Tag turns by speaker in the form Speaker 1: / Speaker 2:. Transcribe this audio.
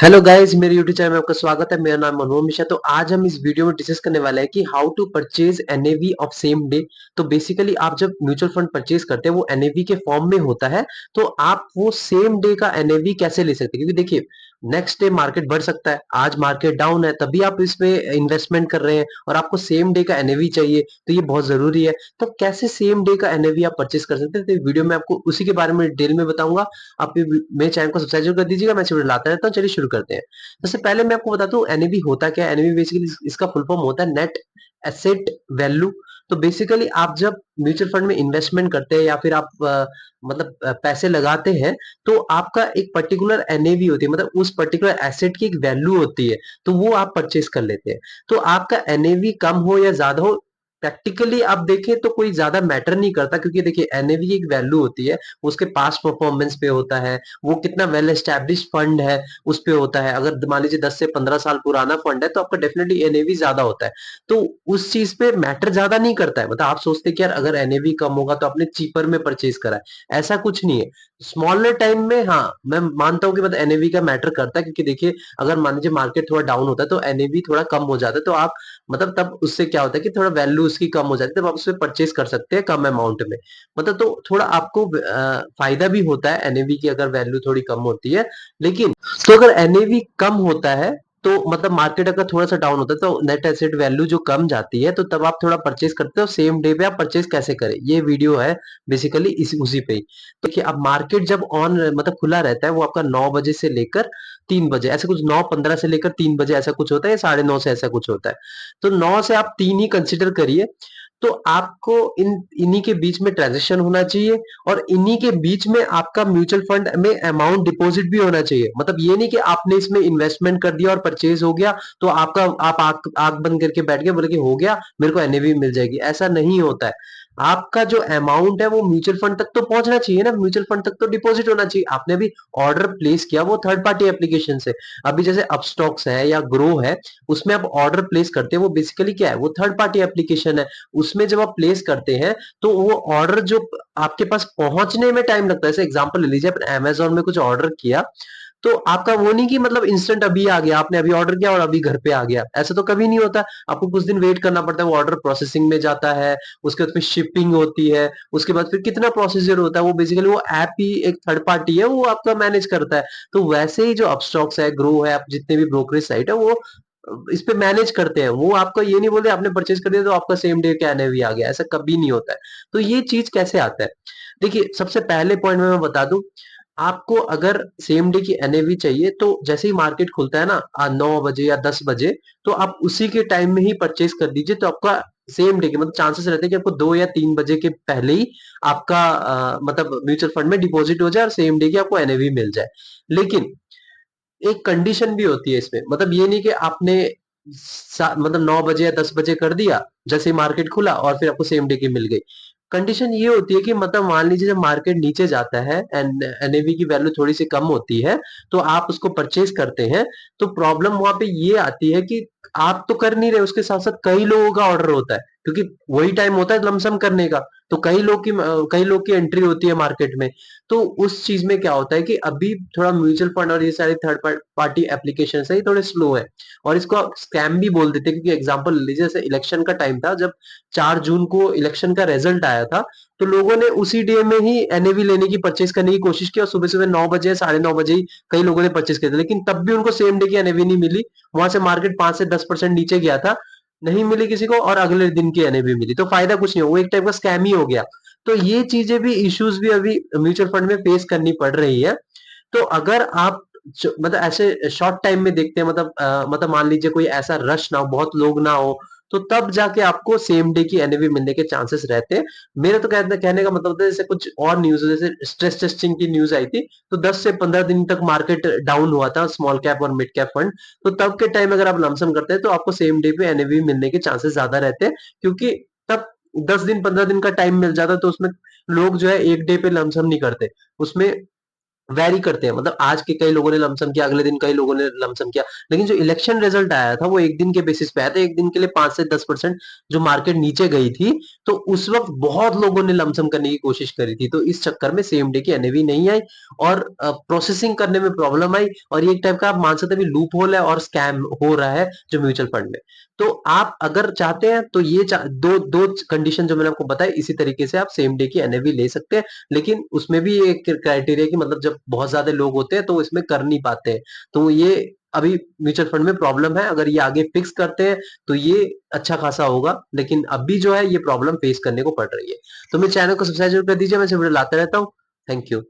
Speaker 1: Hello guys, मेरे YouTube channel में आपका स्वागत है। मेरा नाम मनोज मिश्रा। तो आज हम इस वीडियो में डिस्कस करने वाले हैं कि how to purchase NAV of same day. तो बेसिकली आप जब म्यूचुअल फंड परचेज करते हैं वो एनएवी के फॉर्म में होता है। तो आप वो सेम डे का एनएवी कैसे ले सकते हैं, क्योंकि देखिए नेक्स्ट डे मार्केट बढ़ सकता है, आज मार्केट डाउन है, तभी आप इसमें इन्वेस्टमेंट कर रहे हैं और आपको सेम डे का एनएवी चाहिए। तो ये बहुत जरूरी है। तो कैसे सेम डे का एनएवी आप परचेज कर सकते हैं, तो वीडियो में आपको उसी के बारे में डिटेल में बताऊंगा। आप मेरे चैनल को सब्सक्राइब जरूर कर दीजिएगा। मैं वीडियो लाता रहता हूँ। चलिए शुरू करते हैं। सबसे पहले मैं आपको बताता हूँ एनएवी होता क्या है। एनएवी बेसिकली इसका फुल फॉर्म होता है नेट एसेट वैल्यू। तो बेसिकली आप जब म्यूचुअल फंड में इन्वेस्टमेंट करते हैं या फिर आप पैसे लगाते हैं, तो आपका एक पर्टिकुलर एनएवी होती है, मतलब उस पर्टिकुलर एसेट की एक वैल्यू होती है। तो वो आप परचेज कर लेते हैं। तो आपका एनएवी कम हो या ज्यादा हो, प्रैक्टिकली आप देखें तो कोई ज्यादा मैटर नहीं करता, क्योंकि देखिए एनएवी की एक वैल्यू होती है, उसके पास्ट परफॉर्मेंस पे होता है, वो कितना वेल एस्टेब्लिश फंड है उस पे होता है। अगर मान लीजिए 10 से 15 साल पुराना फंड है तो आपका डेफिनेटली एनएवी ज्यादा होता है। तो उस चीज पे मैटर ज्यादा नहीं करता है। मतलब आप सोचते हैं कि यार अगर एनएवी कम होगा तो आपने चीपर में परचेज करा है, ऐसा कुछ नहीं है। स्मॉलर टाइम में हाँ मैं मानता हूँ कि मतलब एनएवी का मैटर करता है, क्योंकि देखिए अगर मान लीजिए मार्केट थोड़ा डाउन होता है तो एनएवी थोड़ा कम हो जाता है, तो आप मतलब तब उससे क्या होता है कि थोड़ा वैल्यू उसकी कम हो जाती है, तब आप उससे परचेज कर सकते हैं कम अमाउंट में। मतलब तो थोड़ा आपको फायदा भी होता है एनएवी की अगर वैल्यू थोड़ी कम होती है। लेकिन तो अगर एनएवी कम होता है, तो मतलब मार्केट अगर थोड़ा सा डाउन होता है तो नेट एसेट वैल्यू जो कम जाती है, तो तब आप थोड़ा परचेज करते हो। सेम डे पे आप परचेज कैसे करें, ये वीडियो है बेसिकली इसी उसी पे ही। तो देखिए अब मार्केट जब ऑन मतलब खुला रहता है वो आपका 9 बजे से लेकर 3 बजे, ऐसा कुछ 9:15 से लेकर 3 बजे ऐसा कुछ होता है, या 9:30 से ऐसा कुछ होता है। तो 9 से आप 3 ही कंसिडर करिए। तो आपको इन्हीं के बीच में ट्रांजेक्शन होना चाहिए, और इन्हीं के बीच में आपका म्यूचुअल फंड में अमाउंट डिपॉजिट भी होना चाहिए। मतलब ये नहीं कि आपने इसमें इन्वेस्टमेंट कर दिया और परचेज हो गया तो आपका आप आंख बंद करके बैठ गए, बोले कि हो गया मेरे को एनएवी मिल जाएगी, ऐसा नहीं होता है। आपका जो अमाउंट है वो म्यूचुअल फंड तक तो पहुंचना चाहिए ना, म्यूचुअल फंड तक तो डिपॉजिट होना चाहिए। आपने भी ऑर्डर प्लेस किया वो थर्ड पार्टी एप्लीकेशन से। अभी जैसे अपस्टॉक्स है या ग्रो है, उसमें आप ऑर्डर प्लेस करते हैं, वो बेसिकली क्या है, वो थर्ड पार्टी एप्लीकेशन है। उसमें जब आप प्लेस करते हैं तो वो ऑर्डर जो आपके पास पहुंचने में टाइम लगता है, जैसे एग्जांपल ले लीजिए आपने अमेज़न में कुछ ऑर्डर किया, तो आपका वो नहीं कि मतलब इंस्टेंट अभी आ गया, आपने अभी ऑर्डर किया और अभी घर पे आ गया, ऐसा तो कभी नहीं होता। आपको कुछ दिन वेट करना पड़ता है, वो ऑर्डर प्रोसेसिंग में जाता है, उसके बाद फिर शिपिंग होती है, उसके बाद फिर कितना प्रोसीजर होता है, वो बेसिकली वो ऐप ही एक थर्ड पार्टी है, वो आपका मैनेज करता है। तो वैसे ही जो अपस्टॉक्स है, ग्रो है, आप जितने भी ब्रोकरेज साइट है, वो इस पे मैनेज करते हैं। वो आपका ये नहीं बोलते आपने परचेज कर दिया तो आपका सेम डे का एनएवी आ गया, ऐसा कभी नहीं होता है। तो ये चीज कैसे आता है, देखिए सबसे पहले पॉइंट में मैं बता दूं, आपको अगर सेम डे की एनएवी चाहिए तो जैसे ही मार्केट खुलता है ना 9 बजे या 10 बजे, तो आप उसी के टाइम में ही परचेज कर दीजिए। तो आपका सेम डे के मतलब चांसेस रहते हैं कि आपको 2 या 3 बजे के पहले ही आपका मतलब म्यूचुअल फंड में डिपॉजिट हो जाए और सेम डे की आपको एनएवी मिल जाए। लेकिन एक कंडीशन भी होती है इसमें, मतलब ये नहीं कि आपने मतलब 9 बजे या 10 बजे कर दिया जैसे ही मार्केट खुला और फिर आपको सेम डे की मिल गई। कंडीशन ये होती है कि मतलब मान लीजिए जब मार्केट नीचे जाता है एंड एनएवी की वैल्यू थोड़ी सी कम होती है, तो आप उसको परचेज करते हैं। तो प्रॉब्लम वहां पे ये आती है कि आप तो कर नहीं रहे, उसके साथ साथ कई लोगों का ऑर्डर होता है, क्योंकि वही टाइम होता है लमसम करने का। तो कई लोग की एंट्री होती है मार्केट में। तो उस चीज में क्या होता है कि अभी थोड़ा म्यूचुअल फंड और ये सारी थर्ड पार्टी एप्लीकेशन है ये थोड़े स्लो है, और इसको स्कैम भी बोल देते हैं। क्योंकि एग्जांपल ले लीजिए, जैसे इलेक्शन का टाइम था, जब 4 जून को इलेक्शन का रिजल्ट आया था, तो लोगों ने उसी डे में ही एनएवी लेने की परचेज करने की कोशिश की, और सुबह सुबह 9 बजे 9:30 ही कई लोगों ने परचेज किया था, लेकिन तब भी उनको सेम डे की एनएवी नहीं मिली। वहां से मार्केट 5 से 10% नीचे गया था, नहीं मिली किसी को, और अगले दिन की एनएवी मिली। तो फायदा कुछ नहीं हो, वो एक टाइप का स्कैम ही हो गया। तो ये चीजें भी इश्यूज भी अभी म्यूचुअल फंड में फेस करनी पड़ रही है। तो अगर आप मतलब ऐसे शॉर्ट टाइम में देखते हैं, मतलब मान लीजिए कोई ऐसा रश ना हो, बहुत लोग ना हो, तो तब जाके आपको सेम डे की एनएवी मिलने के चांसेस रहते हैं। मेरे तो कहने का मतलब होता है, जैसे कुछ और न्यूज जैसे स्ट्रेस टेस्टिंग की न्यूज आई थी, तो 10 से 15 दिन तक मार्केट डाउन हुआ था स्मॉल कैप और मिड कैप फंड। तो तब के टाइम अगर आप लमसम करते हैं तो आपको सेम डे पे एनएवी मिलने के चांसेस ज्यादा रहते हैं, क्योंकि तब 10 दिन 15 दिन का टाइम मिल जाता है। तो उसमें लोग जो है एक डे पे लमसम नहीं करते, उसमें वैरी करते हैं, मतलब आज के कई लोगों ने लमसम किया, अगले दिन कई लोगों ने लमसम किया, लेकिन जो इलेक्शन रिजल्ट आया था वो एक दिन के बेसिस पे आया था। एक दिन के लिए 5 से 10% जो मार्केट नीचे गई थी, तो उस वक्त बहुत लोगों ने लमसम करने की कोशिश करी थी, तो इस चक्कर में सेम डे की एनएवी नहीं आई और प्रोसेसिंग करने में प्रॉब्लम आई, और ये एक टाइप का आप मान सकते हैं लूप होल है और स्कैम हो रहा है जो म्यूचुअल फंड में। तो आप अगर चाहते हैं तो ये दो दो कंडीशन जो मैंने आपको बताया, इसी तरीके से आप सेम डे की एनएवी ले सकते हैं, लेकिन उसमें भी एक क्राइटेरिया कि मतलब जब बहुत ज्यादा लोग होते हैं तो इसमें कर नहीं पाते हैं, तो ये अभी म्यूचुअल फंड में प्रॉब्लम है। अगर ये आगे फिक्स करते हैं तो ये अच्छा खासा होगा, लेकिन अभी जो है ये प्रॉब्लम फेस करने को पड़ रही है। तो मेरे चैनल को सब्सक्राइब जरूर कर दीजिए, मैं इसे वीडियो लाता रहता हूँ। Thank you.